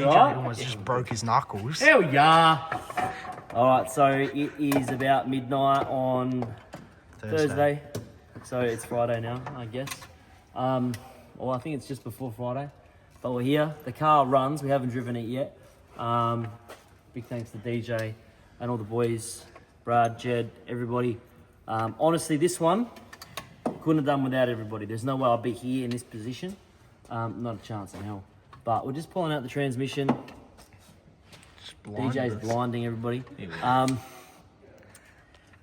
DJ almost just broke his knuckles. Hell yeah. Alright, so it is about midnight on Thursday. So it's Friday now, I guess. Well, I think it's just before Friday. But we're here. The car runs. We haven't driven it yet. Big thanks to DJ and all the boys. Brad, Jed, everybody. Honestly, this one, couldn't have done without everybody. There's no way I'll be here in this position. Not a chance in hell. But we're just pulling out the transmission. DJ's blinding everybody.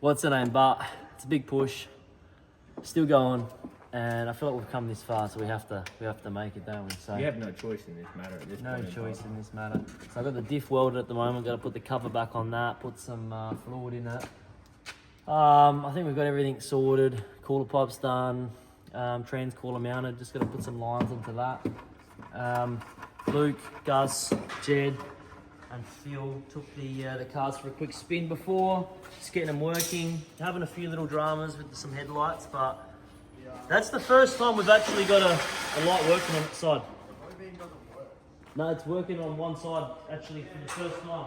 What's the name? But it's a big push. Still going, and I feel like we've come this far, so we have to make it, don't we? So you have no choice in this matter at this point. No choice in this matter. So I've got the diff welded at the moment. Got to put the cover back on that. Put some fluid in it. I think we've got everything sorted. Cooler pipe's done. Trans cooler mounted. Just got to put some lines onto that. Luke, Gus, Jed, and Phil took the cars for a quick spin before. Just getting them working. Having a few little dramas with some headlights, but that's the first time we've actually got a light working on its side. No, it's working on one side actually for the first time.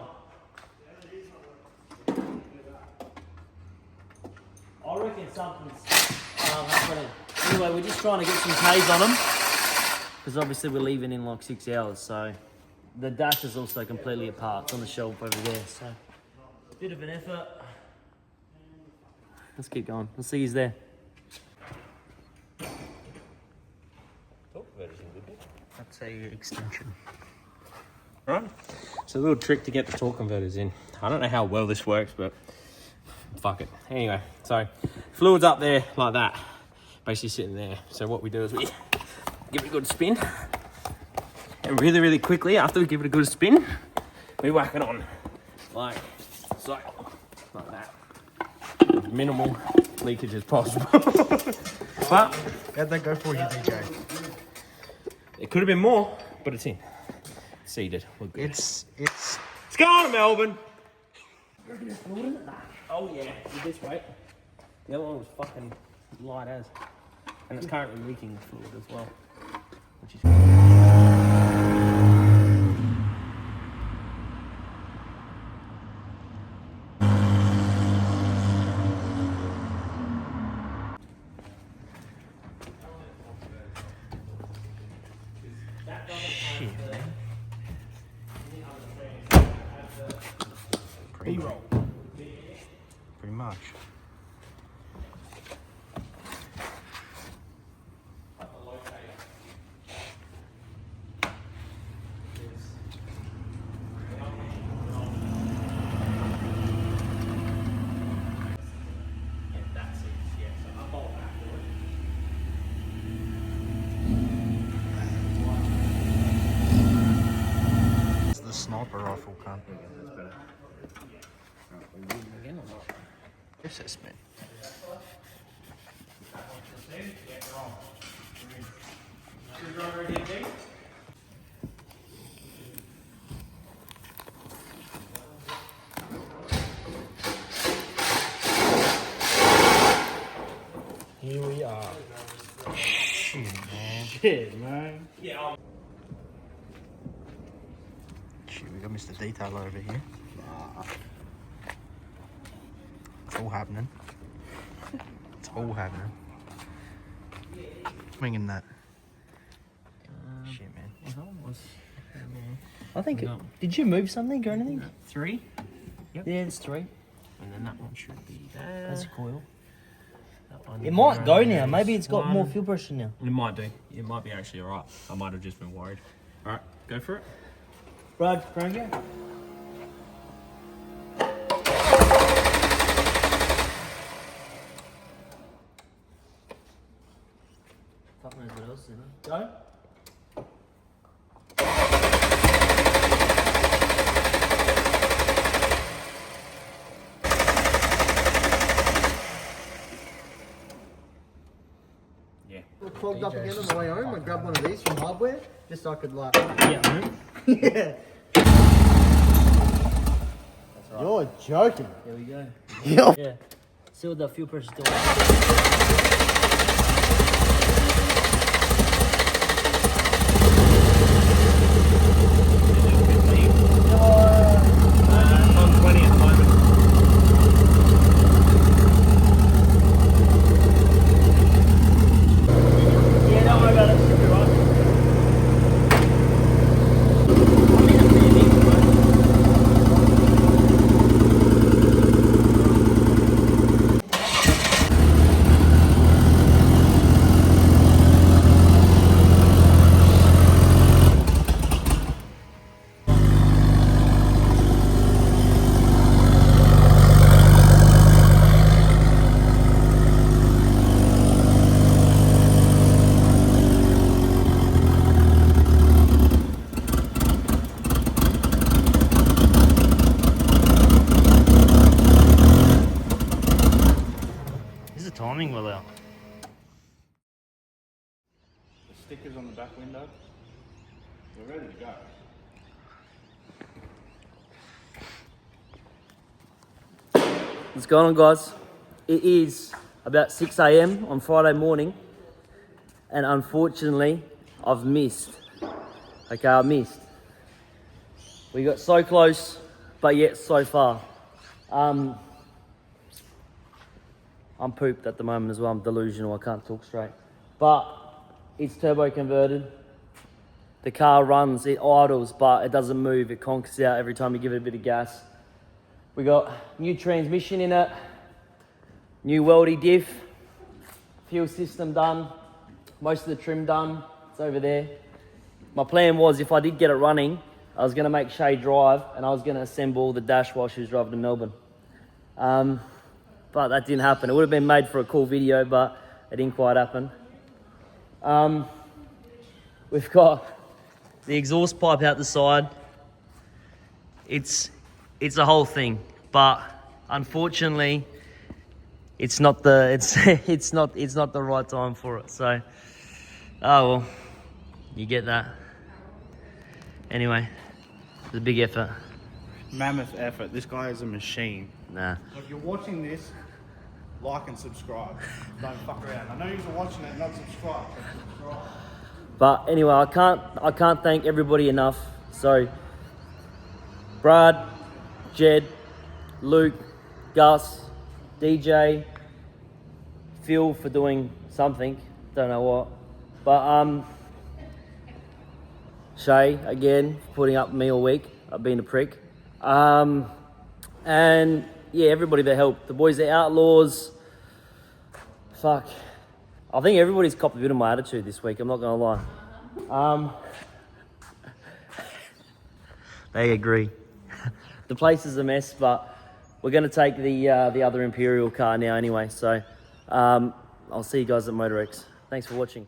I reckon something's happening. Anyway, we're just trying to get some Ks on them because obviously we're leaving in like 6 hours. So the dash is also completely apart. It's on the shelf over there. So bit of an effort. Let's keep going. We'll see you there. That's a extension. Right. So a little trick to get the torque converters in. I don't know how well this works, but fuck it. Anyway, so fluid's up there like that, basically sitting there. So what we do is we give it a good spin, and really, really quickly after we give it a good spin, we whack it on like so, like that. With minimal leakage as possible. But How'd that go for you, DJ? it could have been more, but it's in. Seated. We're good. It's Go on, Melbourne. Oh yeah, with this weight. The other one was fucking light as. And it's currently leaking fluid as well. Which is shit, man. Pretty much. It's the sniper rifle, cunt. Assessment. Here we are. Shit, man. shit, man. Yeah. Shit, we got Mr. Detailer over here. It's all happening. It's all happening. Swinging that. Shit, man. I think. Did you move something or anything? 3. Yeah, it's 3. And then that one should be there. That's a coil. That one It might go there now. is Maybe it's got more one. fuel pressure now. It might do. It might be actually alright. I might have just been worried. Alright, go for it. Brad, crank it. Fuck knows what else is in it. Go. Yeah. Clogged up again on the way home. I grabbed one of these from hardware just so I could like. Yeah. Yeah. You're joking. There we go. Yo. Yeah. See what the fuel pressure still. We're ready to go. What's going on, guys? It is about 6 a.m. on Friday morning, and unfortunately, I've missed. Okay, I missed. We got so close, but yet so far. I'm pooped at the moment as well. I'm delusional. I can't talk straight. But it's turbo converted. The car runs, it idles, but it doesn't move. It conks out every time you give it a bit of gas. We got new transmission in it, new weldy diff, fuel system done, most of the trim done. It's over there. My plan was, if I did get it running, I was going to make Shay drive, and I was going to assemble the dash while she was driving to Melbourne. But that didn't happen. It would have been made for a cool video, but it didn't quite happen. We've got the exhaust pipe out the side. It's a whole thing, but unfortunately, it's not the it's not the right time for it. So, oh well, you get that. Anyway, it's a big effort. Mammoth effort. This guy is a machine. Nah. So if you're watching this, like and subscribe. Don't fuck around. I know you're watching it, not subscribe. But subscribe. But anyway, I can't thank everybody enough. So, Brad, Jed, Luke, Gus, DJ, Phil for doing something, don't know what. But Shay again for putting up with me all week. I've been a prick. And yeah, everybody that helped. The boys, the Outlaws. Fuck. I think everybody's copped a bit of my attitude this week, I'm not gonna lie. They agree. The place is a mess, but we're gonna take the other Imperial car now anyway, so I'll see you guys at Motorex. Thanks for watching.